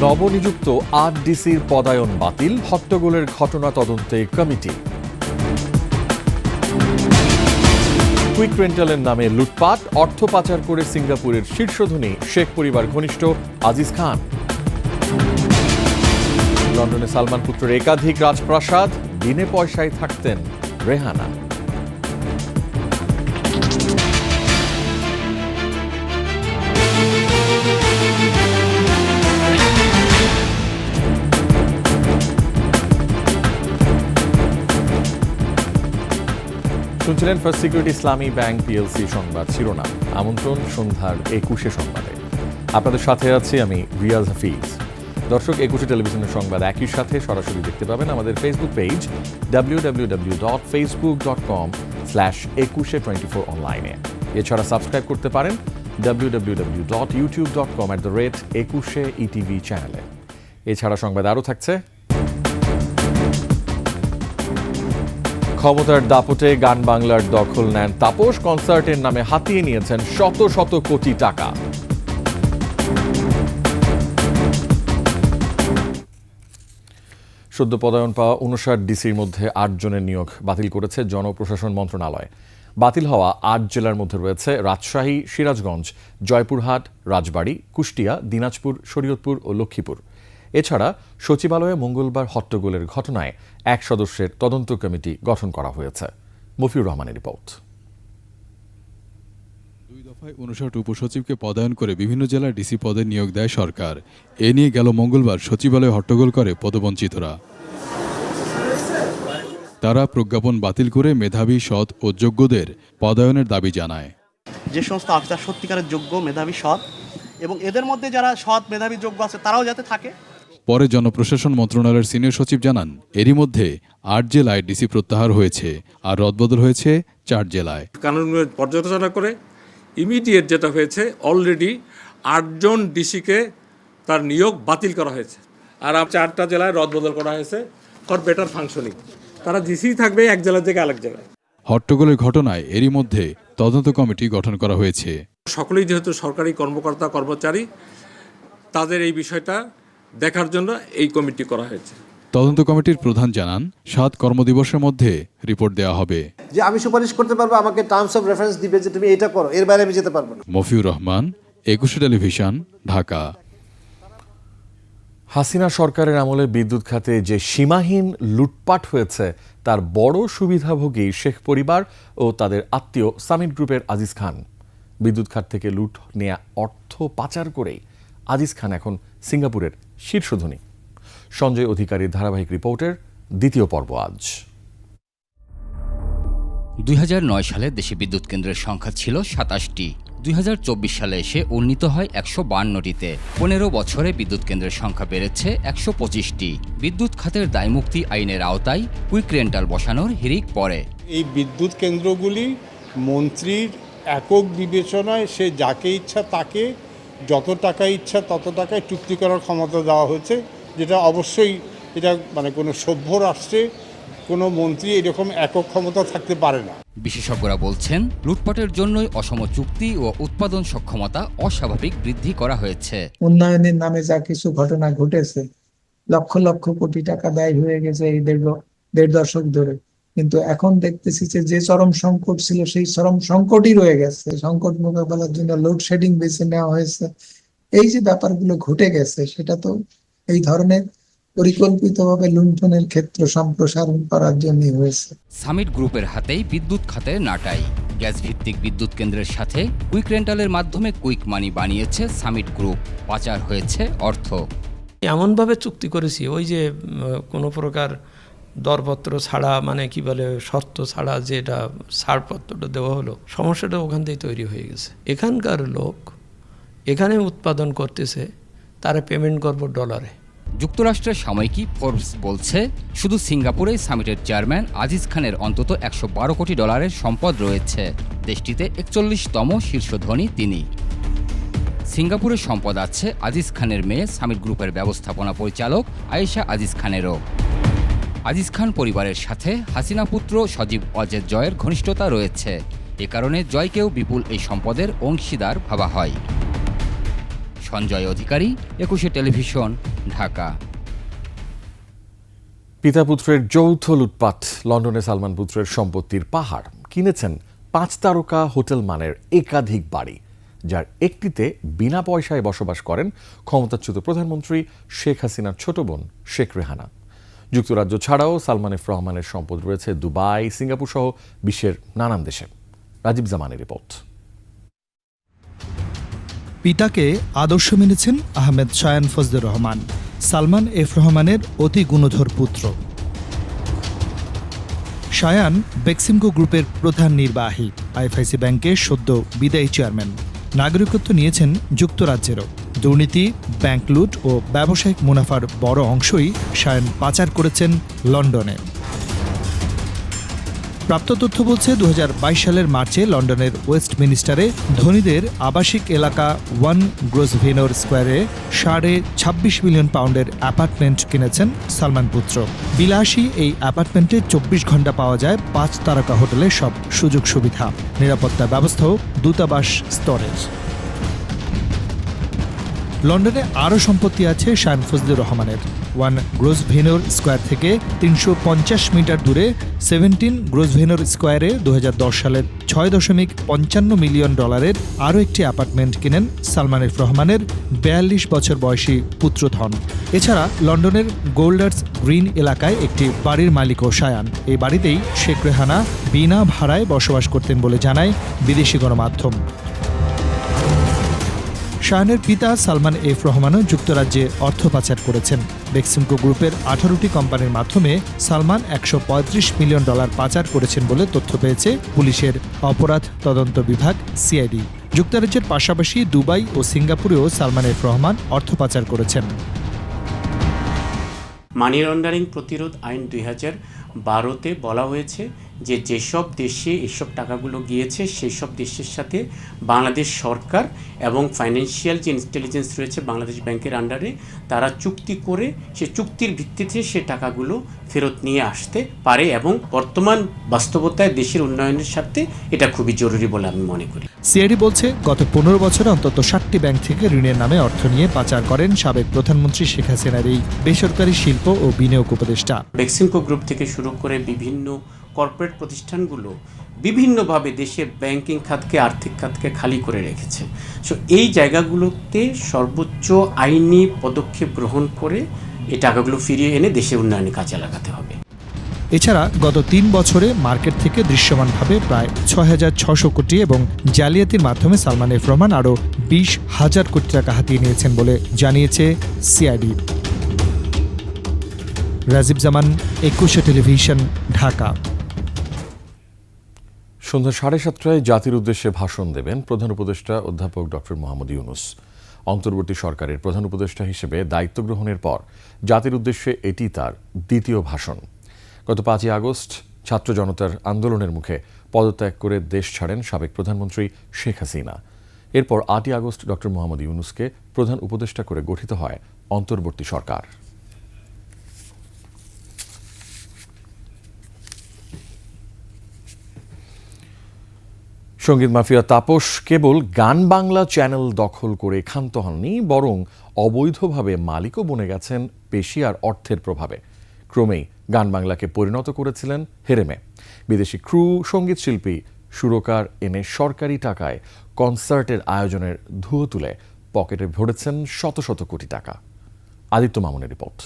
নবনিযুক্ত ৮ ডিসির পদায়ন বাতিল, হট্টগোলের ঘটনা তদন্তে কমিটি। কুইক রেন্টালের নামে লুটপাট, অর্থ পাচার করে সিঙ্গাপুরের শীর্ষধনী শেখ পরিবার ঘনিষ্ঠ আজিজ খান। লন্ডনে সালমান পুত্রের একাধিক রাজপ্রাসাদ, বিনে পয়সায় থাকতেন রেহানা। শুনছিলেন ফার্স্ট সিকিউরিটি ইসলামী ব্যাংক পিএলসি সংবাদ শিরোনাম। আমন্ত্রণ সন্ধ্যার 21 সংবাদে। আপনাদের সাথে আছি আমি রিয়াজ হাফিজ। দর্শক, 21 টেলিভিশনের সংবাদ একই সাথে সরাসরি দেখতে পাবেন আমাদের ফেসবুক পেজ www.facebook.com/2124 অনলাইনে। এছাড়া সাবস্ক্রাইব করতে পারেন www.youtube.com/21etv চ্যানেলে। এছাড়া সংবাদ আরও থাকছে। ক্ষমতার দাপটে গান বাংলার দখল নেন তাপস, কনসার্টের নামে হাতিয়ে নিয়েছেন শত শত কোটি টাকা। সদ্য পদায়ন পাওয়া 59 ডিসির মধ্যে 8 জনের নিয়োগ বাতিল করেছে জনপ্রশাসন মন্ত্রণালয়। বাতিল হওয়া 8 জেলার মধ্যে রয়েছে রাজশাহী, সিরাজগঞ্জ, জয়পুরহাট, রাজবাড়ী, কুষ্টিয়া, দিনাজপুর, শরীয়তপুর ও লক্ষ্মীপুর। এছাড়া সচিবালয়ে মঙ্গলবার হট্টগোলের ঘটনায় 1 সদস্যের তদন্ত কমিটি গঠন করা হয়েছে। মফিউর রহমানের রিপোর্ট। 2 দফায় 59 উপসচিবকে পদায়ন করে বিভিন্ন জেলার ডিসি পদে নিয়োগ দেয় সরকার। এ নিয়ে গেল মঙ্গলবার সচিবালয়ে হট্টগোল করে পদবঞ্চিতরা। তারা প্রজ্ঞাপন বাতিল করে মেধাবী, সৎ ও যোগ্যদের পদায়নের দাবি জানায়। যে সমস্ত অফিসার সত্যিকারের যোগ্য, মেধাবী, সৎ, এবং এদের মধ্যে যারা সৎ, মেধাবী, যোগ্য আছে তারাও যাতে থাকে। পরে জনপ্রশাসন মন্ত্রণালয়ের সিনিয়র সচিব জানান, এরই মধ্যে 8 জেলায় ডিসি প্রত্যাহার হয়েছে আর রদবদল হয়েছে 4 জেলায়। কানুনগুলো পর্যালোচনা করে ইমিডিয়েট যেটা হয়েছে, অলরেডি 8 জন ডিসিকে তার নিয়োগ বাতিল করা হয়েছে, আর 4টা জেলায় রদবদল করা হয়েছে ফর বেটার ফাংশনিং। তারা ডিসি থাকবে এক জেলা থেকে আরেক জেলায়। হট্টগোলের ঘটনায় এরই মধ্যে তদন্ত কমিটি গঠন করা হয়েছে। সকলেই যেহেতু সরকারি কর্মকর্তা কর্মচারী, তাদের এই বিষয়টা দেখার জন্য এই কমিটি করা হয়েছে। তদন্ত কমিটির প্রধান জানান, 7 কর্মদিবসের মধ্যে রিপোর্ট দেওয়া হবে। যে আমি সুপারিশ করতে পারবো, আমাকে টার্মস অফ রেফারেন্স দিবে যে তুমি এটা করো, এর বাইরে আমি যেতে পারবো না। মফিউর রহমান, 21 টেলিভিশন, ঢাকা। হাসিনা সরকারের আমলে বিদ্যুৎ খাতে যে সীমাহীন লুটপাট হয়েছে তার বড় সুবিধাভোগী শেখ পরিবার ও তাদের আত্মীয় সামিট গ্রুপের আজিজ খান। বিদ্যুৎ খাত থেকে লুট নেয়া অর্থ পাচার করেই আজিজ খান এখন সিঙ্গাপুরের শীর্ষধনী। সঞ্জয় অধিকারীর ধারাবাহিক রিপোর্টের দ্বিতীয় পর্ব আজ। 2009 সালে দেশে বিদ্যুৎ কেন্দ্রের সংখ্যা ছিল 27টি। 2024 সালে এসে উন্নীত হয় 152টিতে। 15 বছরে বিদ্যুৎ কেন্দ্রের সংখ্যা বেড়েছে 125টি। বিদ্যুৎ খাতের দায়মুক্তি আইনের আওতায় কুইক রেন্টাল বসানোর হিড়িক পড়ে। এই বিদ্যুৎ কেন্দ্রগুলি মন্ত্রীর একক বিবেচনায় সে যাকে ইচ্ছা তাকে যত টাকা ইচ্ছা তত টাকায় চুক্তি করার ক্ষমতা দেওয়া হয়েছে, যেটা অবশ্যই এটা মানে কোনো সভ্য রাষ্ট্রে কোনো মন্ত্রী এরকম একক ক্ষমতা থাকতে পারে না। বিশেষজ্ঞরা বলছেন, লুটপাটের জন্যই অসম চুক্তি ও উৎপাদন সক্ষমতা অস্বাভাবিক বৃদ্ধি করা হয়েছে। উন্নয়নের নামে যা কিছু ঘটনা ঘটেছে, লক্ষ লক্ষ কোটি টাকা ব্যয় হয়ে গেছে এই দেড় দশক ধরে, কিন্তু এখন দেখতেছি যে চরম সংকট ছিল সেই চরম সংকটই রয়ে গেছে। সংকট মোকাবেলার জন্য লোডশেডিং বেছে নেওয়া হয়েছে। এই যে ব্যাপারগুলো ঘটে গেছে, সেটা তো এই ধরনের পরিকল্পিতভাবে লুণ্ঠনের ক্ষেত্র সম্প্রসারণ করার জন্য হয়েছে। সামিট গ্রুপের হাতেই বিদ্যুৎ খাতের নাটাই। গ্যাস ভিত্তিক বিদ্যুৎ কেন্দ্রের সাথে কুইক রেন্টালের মাধ্যমে কুইক মানি বানিয়েছে সামিট গ্রুপ। পাচার হয়েছে অর্থ। এমনভাবে চুক্তি করেছি, ওই যে কোনো প্রকার দরপত্র ছাড়া, মানে কি বলে, শর্ত ছাড়া যেটা ছাড়পত্রটা দেওয়া হলো, সমস্যাটা ওখান থেকেই তৈরি হয়ে গেছে। এখানকার লোক এখানে উৎপাদন করতেছে, তারা পেমেন্ট করবো ডলারে। যুক্তরাষ্ট্রের সাময়িকী ফোর্বস বলছে, শুধু সিঙ্গাপুরেই সামিটের চেয়ারম্যান আজিজ খানের অন্তত 112 কোটি ডলারের সম্পদ রয়েছে। দেশটিতে 41তম শীর্ষ ধনী তিনি। সিঙ্গাপুরের সম্পদ আছে আজিজ খানের মেয়ে সামিট গ্রুপের ব্যবস্থাপনা পরিচালক আয়েশা আজিজ খানেরও। আজিজ খান পরিবারের সাথে হাসিনা পুত্র সজীব অজেদ জয়ের ঘনিষ্ঠতা রয়েছে। এ কারণে জয়কেও বিপুল এই সম্পদের অংশীদার ভাবা হয়। সঞ্জয় অধিকারী, 21 টেলিভিশন, ঢাকা। পিতা পুত্রের যৌথ লুটপাট। লন্ডনে সালমান পুত্রের সম্পত্তির পাহাড়। কিনেছেন 5 তারকা হোটেল মানের একাধিক বাড়ি, যার একটিতে বিনা পয়সায় বসবাস করেন ক্ষমতাচ্যুত প্রধানমন্ত্রী শেখ হাসিনার ছোট বোন শেখ রেহানা। যুক্তরাজ্য ছাড়াও সালমান এফ রহমানের সম্পদ রয়েছে দুবাই, সিঙ্গাপুর সহ বিশ্বের নানান দেশে। রাজীব জামানের রিপোর্ট। পিতাকে আদর্শ মেনেছেন আহমেদ শায়ান ফজলুর রহমান, সালমান এফ রহমানের অতি গুণধর পুত্র। শায়ান বেক্সিমকো গ্রুপের প্রধান নির্বাহী, আইএফআইসি ব্যাংকের সদ্য বিদায়ী চেয়ারম্যান। নাগরিকত্ব নিয়েছেন যুক্তরাজ্যেরও। দুর্নীতি, ব্যাংক লুট ও ব্যবসায়িক মুনাফার বড় অংশই শায়ান পাচার করেছেন লন্ডনে। প্রাপ্ত তথ্য বলছে 2022 সালের মার্চে লন্ডনের ওয়েস্টমিনিস্টারে ধনীদের আবাসিক এলাকা 1 গ্রোসভেনর স্কোয়ারে 26.5 মিলিয়ন পাউন্ডের অ্যাপার্টমেন্ট কিনেছেন সালমান পুত্র। বিলাসী এই অ্যাপার্টমেন্টে 24 ঘন্টা পাওয়া যায় 5 তারকা হোটেলের সব সুযোগ সুবিধা, নিরাপত্তা ব্যবস্থাও দূতাবাস স্তরের। লন্ডনে আরও সম্পত্তি আছে শায়ান ফজলুর রহমানের। 1 গ্রোসভেনর স্কোয়ার থেকে 350 মিটার দূরে 17 গ্রোসভেনর স্কোয়ারে 2010 সালের $6.55 মিলিয়ন আরও একটি অ্যাপার্টমেন্ট কিনেন সালমান এফ রহমানের 42 বছর বয়সী পুত্রধন। এছাড়া লন্ডনের গোল্ডার্স গ্রিন এলাকায় একটি বাড়ির মালিকও শায়ান। এই বাড়িতেই শেখ রেহানা বিনা ভাড়ায় বসবাস করতেন বলে জানায় বিদেশি গণমাধ্যম। শায়ানের পিতা সালমান এফ রহমানও যুক্তরাজ্যে অর্থ পাচার করেছেন। বেক্সিমকো গ্রুপের 18টি কোম্পানির মাধ্যমে সালমান $135 মিলিয়ন পাচার করেছেন বলে তথ্য পেয়েছে পুলিশের অপরাধ তদন্ত বিভাগ সিআইডি। যুক্তরাজ্যের পাশাপাশি দুবাই ও সিঙ্গাপুরেও সালমান এফ রহমান অর্থ পাচার করেছেন। মানি লন্ডারিং প্রতিরোধ আইন 2012-তে বলা হয়েছে যে যেসব দেশে এসব টাকাগুলো গিয়েছে সেই সব দেশের সাথে বাংলাদেশ সরকার এবং ফাইন্যান্সিয়াল যে ইন্টেলিজেন্স রয়েছে বাংলাদেশ ব্যাংকের আন্ডারে, তারা চুক্তি করে সে চুক্তির ভিত্তিতে সে টাকাগুলো ফেরত নিয়ে আসতে পারে এবং বর্তমান বাস্তবতায় দেশের উন্নয়নের সাথে এটা খুবই জরুরি বলে আমি মনে করি। সিআইডি বলছে গত 15 বছরে অন্তত 60টি ব্যাংক থেকে ঋণের নামে অর্থ নিয়ে পাচার করেন সাবেক প্রধানমন্ত্রী শেখ হাসিনার এই বেসরকারি শিল্প ও বিনিয়োগ উপদেষ্টা। বেক্সিমকো গ্রুপ থেকে শুরু করে বিভিন্ন কর্পোরেট প্রতিষ্ঠানগুলো বিভিন্নভাবে দেশের ব্যাংকিং খাতকে, আর্থিক খাতকে খালি করে রেখেছে। সো এই জায়গাগুলোতে সর্বোচ্চ আইনি পদক্ষেপ গ্রহণ করে এই টাকাগুলো ফিরিয়ে এনে দেশের উন্নয়নে কাজে লাগাতে হবে। এছাড়া গত 3 বছরে মার্কেট থেকে দৃশ্যমানভাবে প্রায় 6,600 কোটি এবং জালিয়াতির মাধ্যমে সালমান এফ রহমান আরও 20,000 কোটি টাকা হাতিয়ে নিয়েছেন বলে জানিয়েছে সিআইডি। রাজীব জামান, 21 টেলিভিশন, ঢাকা। সন্ধ্যা 7:30টায় জাতির উদ্দেশ্যে ভাষণ দেবেন প্রধান উপদেষ্টা অধ্যাপক ডক্টর মোহাম্মদ ইউনূস। অন্তর্বর্তী সরকারের প্রধান উপদেষ্টা হিসেবে দায়িত্ব গ্রহণের পর জাতির উদ্দেশ্যে এটি তার দ্বিতীয় ভাষণ। গত 5ই আগস্ট ছাত্র জনতার আন্দোলনের মুখে পদত্যাগ করে দেশ ছাড়েন সাবেক প্রধানমন্ত্রী শেখ হাসিনা। এরপর 8ই আগস্ট ডক্টর মোহাম্মদ ইউনূসকে প্রধান উপদেষ্টা করে গঠিত হয় অন্তর্বর্তী সরকার। সঙ্গীত মাফিয়া তাপস কেবল গান বাংলা চ্যানেল দখল করে ক্ষান্ত হননি, বরং অবৈধভাবে মালিকও বনে গেছেন পেশি আর অর্থের প্রভাবে। ক্রমেই গান বাংলাকে পরিণত করেছিলেন হেরেমে। বিদেশি ক্রু, সঙ্গীত শিল্পী, সুরকার এনে সরকারি টাকায় কনসার্টের আয়োজনের ধুয়ো তুলে পকেটে ভরেছেন শত শত কোটি টাকা। আদিত্য মামুনের রিপোর্ট।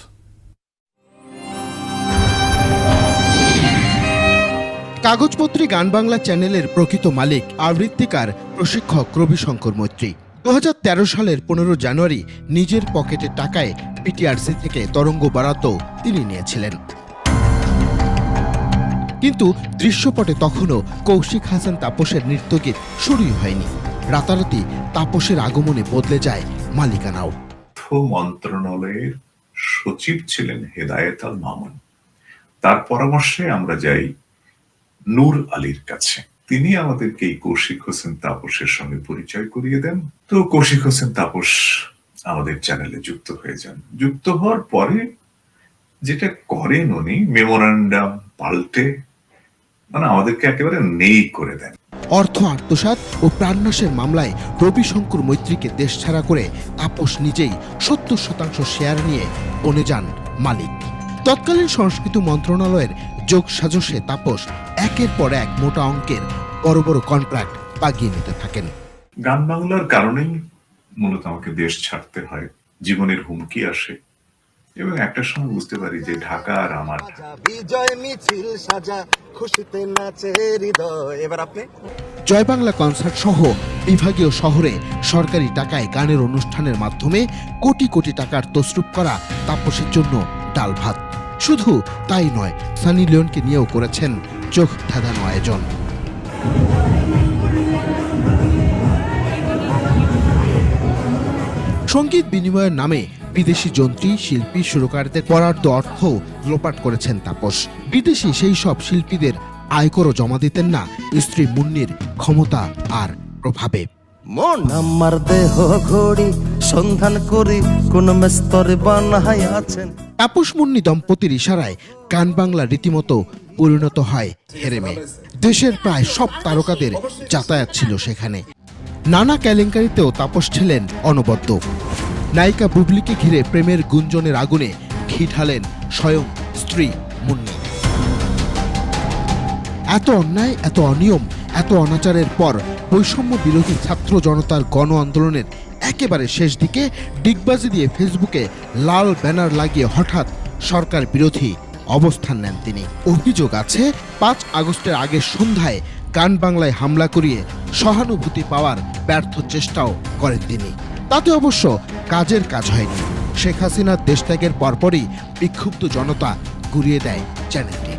কাগজপত্রী গান বাংলা চ্যানেলের প্রকৃত মালিক আবৃত্তিকার প্রশিক্ষক রবিশঙ্কর মৈত্রী। 2013 সালের 15 জানুয়ারি নিজের পকেটের টাকায় পিটিআরসি থেকে তরঙ্গ বরাদ্দ তিনি নিয়েছিলেন। কিন্তু দৃশ্যপটে তখনও কৌশিক হাসান তাপসের নৃত্যগীত শুরুই হয়নি। রাতারাতি তাপসের আগমনে বদলে যায় মালিকানাও। মন্ত্রণালয়ের সচিব ছিলেন হেদায়েত আল মামুন। তার পরামর্শে আমরা যাই নূর আলীর কাছে। তিনি আমাদেরকে এই কৌশিক হোসেন তাপসের সঙ্গে পরিচয় করিয়ে দেন। তো কৌশিক হোসেন তাপস আমাদের চ্যানেলে যুক্ত হয়ে যান। যুক্ত হওয়ার পরে যেটা করেন উনি, মেমোরান্ডাম পাল্টে আমাদেরকে একেবারে নেই করে দেন। অর্থ আত্মসাৎ ও প্রাণনাশের মামলায় রবিশঙ্কর মৈত্রীকে দেশছাড়া করে তাপস নিজেই ৭০% শেয়ার নিয়ে বনে যান মালিক। তৎকালীন সংস্কৃতি মন্ত্রণালয়ের যোগ সাজসে তাপস একের পর এক মোটা অঙ্কের বড় বড় কন্ট্রাক্ট বাগিয়ে নিতে থাকেন। গান বাংলার কারণেই মূলত আমাকে দেশ ছাড়তে হয়, জীবনের হুমকি আসে এবং একটা সময় বুঝতে পারি যে ঢাকা আর আমার। বিজয় মিছিল সাজা খুশিতে নাচে হৃদয়। এবার আপনি জয় বাংলা কনসার্ট সহ বিভাগীয় শহরে সরকারি টাকায় গানের অনুষ্ঠানের মাধ্যমে কোটি কোটি টাকার তসরুপ করা তাপসের জন্য ডাল ভাত। শুধু তাই নয়, সানি লিওনকে নিয়েও করেছেন চোখ ধাঁধানো আয়োজন। সঙ্গীত বিনিময়ের নামে বিদেশি যন্ত্রী, শিল্পী, সুরকারদের বরাদ্দ অর্থ লোপাট করেছেন তাপস। বিদেশি সেই সব শিল্পীদের আয়করও জমা দিতেন না স্ত্রী মুন্নির ক্ষমতা আর প্রভাবে। মন আমার দেহ ঘড়ি সন্ধান করি কোন মেস্তরে বানায় আছেন। তাপস মুন্নি দম্পতির ইশারায় গান বাংলা রীতিমতো পরিণত হয় হেরেমে। দেশের প্রায় সব তারকাদের যাতায়াত ছিল সেখানে। নানা কেলেঙ্কারিতেও তাপস ছিলেন অনবদ্য। নায়িকা বুবলিকে ঘিরে প্রেমের গুঞ্জনের আগুনে ঘি ঢালেন স্বয়ং স্ত্রী মুন্নি। এত অন্যায়, এত অনিয়ম, এত অনাচারের পর বৈষম্য বিরোধী ছাত্র জনতার গণ আন্দোলনের একেবারে শেষ দিকে ডিগবাজি দিয়ে ফেসবুকে লাল ব্যানার লাগিয়ে হঠাৎ সরকার বিরোধী অবস্থান নেন তিনি। অভিযোগ আছে ৫ আগস্টের আগের সন্ধ্যায় গান বাংলায় হামলা করিয়ে সহানুভূতি পাওয়ার ব্যর্থ চেষ্টাও করেন তিনি। তাতে অবশ্য কাজের কাজ হয়নি। শেখ হাসিনার দেশত্যাগের পরপরই বিক্ষুব্ধ জনতা গুড়িয়ে দেয় চ্যানেলটি।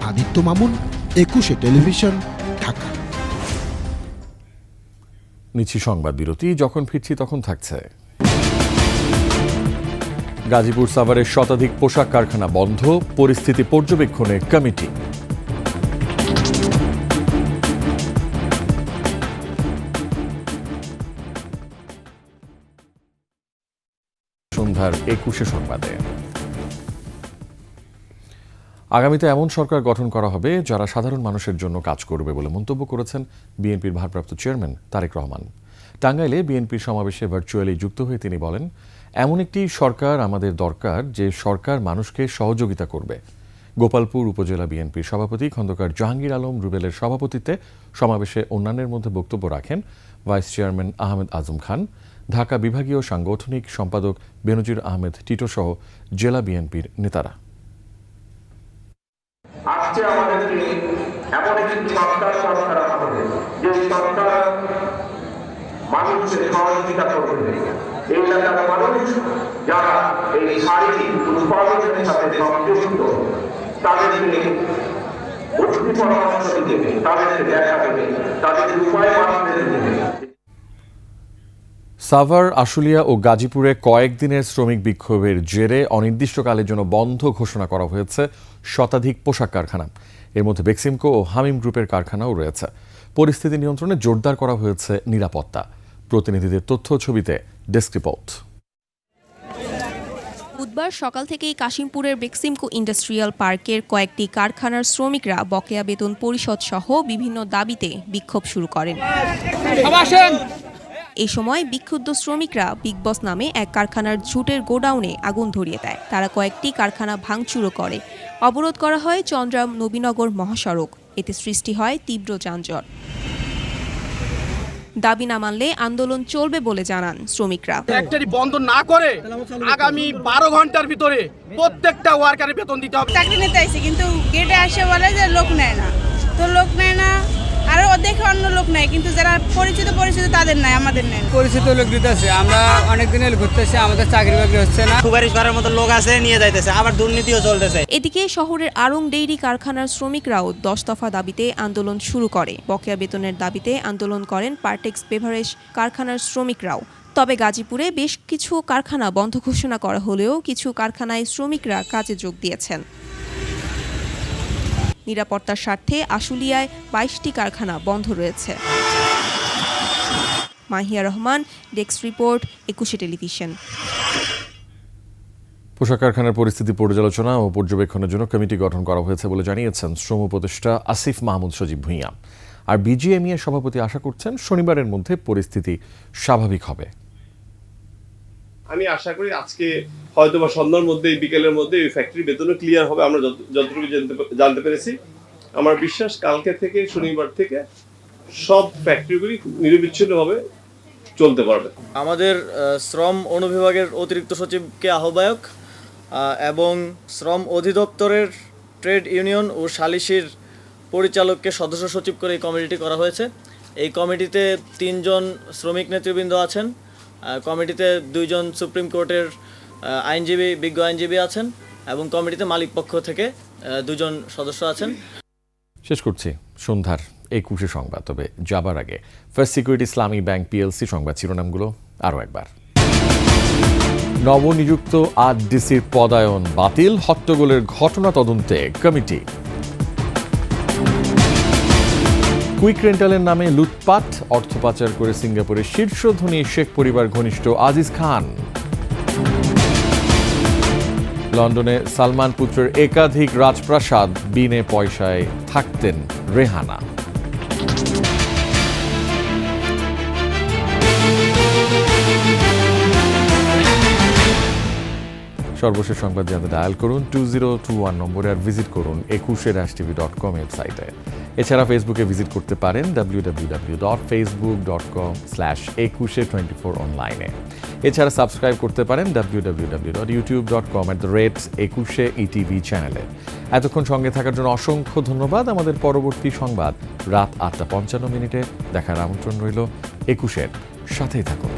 আদিত্য মামুন, ২১শে টেলিভিশন, ঢাকা। নিচ্ছি সংবাদ বিরতি, যখন ফিরছি তখন থাকছে। গাজীপুর সাভারের শতাধিক পোশাক কারখানা বন্ধ, পরিস্থিতি পর্যবেক্ষণে কমিটি। সন্ধ্যার ২১শে সংবাদে আগামীতে এমন সরকার গঠন করা হবে যারা সাধারণ মানুষের জন্য কাজ করবে বলে মন্তব্য করেছেন বিএনপির ভারপ্রাপ্ত চেয়ারম্যান তারেক রহমান। টাঙ্গাইলে বিএনপির সমাবেশে ভার্চুয়ালি যুক্ত হয়ে তিনি বলেন, এমন একটি সরকার আমাদের দরকার যে সরকার মানুষকে সহযোগিতা করবে। গোপালপুর উপজেলা বিএনপির সভাপতি খন্দকার জাহাঙ্গীর আলম রুবেলের সভাপতিত্বে সমাবেশে অন্যান্যের মধ্যে বক্তব্য রাখেন ভাইস চেয়ারম্যান আহমেদ আজম খান, ঢাকা বিভাগীয় সাংগঠনিক সম্পাদক বেনজির আহমেদ টিটো সহ জেলা বিএনপির নেতারা। আজকে আমাদেরকে এমন একটি সরকার আনতে হবে যে সরকার মানুষের সহযোগিতা করবে। এই এলাকার মানুষ যারা এই শারীরিক উৎপাদনের সাথে সংযুক্ত তাদেরকে বুদ্ধি পরামর্শ দিবে, তাদেরকে দেখা দেবে, তাদের উপায় বাঁচতে দেবে। সাভার, আশুলিয়া ও গাজীপুরে কয়েকদিনের শ্রমিক বিক্ষোভের জেরে অনির্দিষ্টকালের জন্য বন্ধ ঘোষণা করা হয়েছে শতাধিক পোশাক কারখানা। এর মধ্যে বেক্সিমকো ও হামিম গ্রুপের কারখানাও রয়েছে। পরিস্থিতি নিয়ন্ত্রণে জোরদার করা হয়েছে নিরাপত্তা। প্রতিনিধিদের তথ্য ছবিতে ডেস্ক রিপোর্ট। বুধবার সকাল থেকেই কাশিমপুরের বেক্সিমকো ইন্ডাস্ট্রিয়াল পার্কের কয়েকটি কারখানার শ্রমিকরা বকেয়া বেতন পরিশোধ সহ বিভিন্ন দাবিতে বিক্ষোভ শুরু করেন। এই সময় বিক্ষুব্ধ শ্রমিকরা বিগ বস নামে এক কারখানার ঝুটের গোডাউনে আগুন ধরিয়ে দেয়। তারা কয়েকটি কারখানা ভাঙচুরও করে। অবরোধ করা হয় চন্দ্রাম নবীনগর মহাসড়ক। এতে সৃষ্টি হয় তীব্র যানজট। দাবি না মানলে আন্দোলন চলবে বলে জানান শ্রমিকরা। ফ্যাক্টরি বন্ধ না করে আগামী 12 ঘন্টার ভিতরে প্রত্যেকটা ওয়ার্কারের বেতন দিতে হবে। চাকরি নিতে আইছে কিন্তু গেটে আসে বলে যে লোক নেয় না, তো লোক নেয় না, আরো দেখে অন্য লোক নেয়, কিন্তু যারা পরিচিত তাদের নাই, আমাদের নেয়। পরিচিত লোক দিতেছে, আমরা অনেক দিন ঘুরতেছি, আমাদের চাকরি বাকরি হচ্ছে না। সুপারিশ করার মতো লোক আছে, নিয়ে যাইতেছে, আবার দুর্নীতিও চলতেছে। এদিকে শহরের আড়ং ডেইরি কারখানার শ্রমিকরাও 10 দফা দাবিতে আন্দোলন শুরু করে। বকেয়া বেতনের দাবিতে আন্দোলন করেন পার্টেক্স বেভারেজ কারখানার শ্রমিকরাও। তবে গাজীপুরে বেশ কিছু কারখানা বন্ধ ঘোষণা করা হলেও কিছু কারখানায় শ্রমিকরা কাজে যোগ দিয়েছেন। নিরাপত্তার স্বার্থে আশুলিয়ায় 22টি কারখানা বন্ধ রয়েছে। মাহিয়া রহমান, ডেস্ক রিপোর্ট, 21শে টেলিভিশন। পোশাক কারখানার পরিস্থিতি পর্যালোচনা ও পর্যবেক্ষণের জন্য কমিটি গঠন করা হয়েছে বলে জানিয়েছেন শ্রম উপদেষ্টা আসিফ মাহমুদ সজীব ভূঁইয়া। আর বিজিএমইএ সভাপতি আশা করছেন শনিবারের মধ্যে পরিস্থিতি স্বাভাবিক হবে। আমি আশা করি আজকে হয়তো বা সন্ধ্যার মধ্যে বিকেলের মধ্যে এই ফ্যাক্টরি বেতনও ক্লিয়ার হবে, আমরা যতটুকু জানতে পেরেছি। আমার বিশ্বাস কালকে থেকে শনিবার থেকে সব ফ্যাক্টরিগুলি নিরবিচ্ছিন্নভাবে চলতে পারবে। আমাদের শ্রম অনুবিভাগের অতিরিক্ত সচিবকে আহ্বায়ক এবং শ্রম অধিদপ্তরের ট্রেড ইউনিয়ন ও সালিসির পরিচালককে সদস্য সচিব করে এই কমিটিটি করা হয়েছে। এই কমিটিতে 3 জন শ্রমিক নেতৃবৃন্দ আছেন, কমিটিতে 2 জন সুপ্রিম কোর্টের আইনজীবী, বিজ্ঞ আইনজীবী আছেন এবং কমিটিতে মালিক পক্ষ থেকে 2 জন সদস্য আছেন। শেষ করছি সন্ধ্যার 21 সংবাদ, তবে যাবার আগে ফার্স্ট সিকিউরিটি ইসলামী ব্যাংক পিএলসি সংবাদ শিরোনামগুলো আরও একবার। নবনিযুক্ত 8 ডিসির পদায়ন বাতিল, হট্টগোলের ঘটনা তদন্তে কমিটি। কুইক রেন্টালের নামে লুটপাট, অর্থ পাচার করে সিঙ্গাপুরের শীর্ষ ধনী শেখ পরিবার ঘনিষ্ঠ আজিজ খান। লন্ডনে সালমান পুত্রের একাধিক রাজপ্রাসাদ, বিনে পয়সায় থাকতেন রেহানা। সর্বশেষ সংবাদ জানতে ডায়াল করুন 2021 নম্বরে আর ভিজিট করুন 21-tv.com ওয়েবসাইটে। এছাড়া ফেসবুকে ভিজিট করতে পারেন www.facebook.com/2124 অনলাইনে। এছাড়া সাবস্ক্রাইব করতে পারেন www.youtube.com/21etv চ্যানেলে। এতক্ষণ সঙ্গে থাকার জন্য অসংখ্য ধন্যবাদ। আমাদের পরবর্তী সংবাদ রাত 8টা 55 মিনিটে দেখার আমন্ত্রণ রইল। 21-এর সাথেই থাকুন।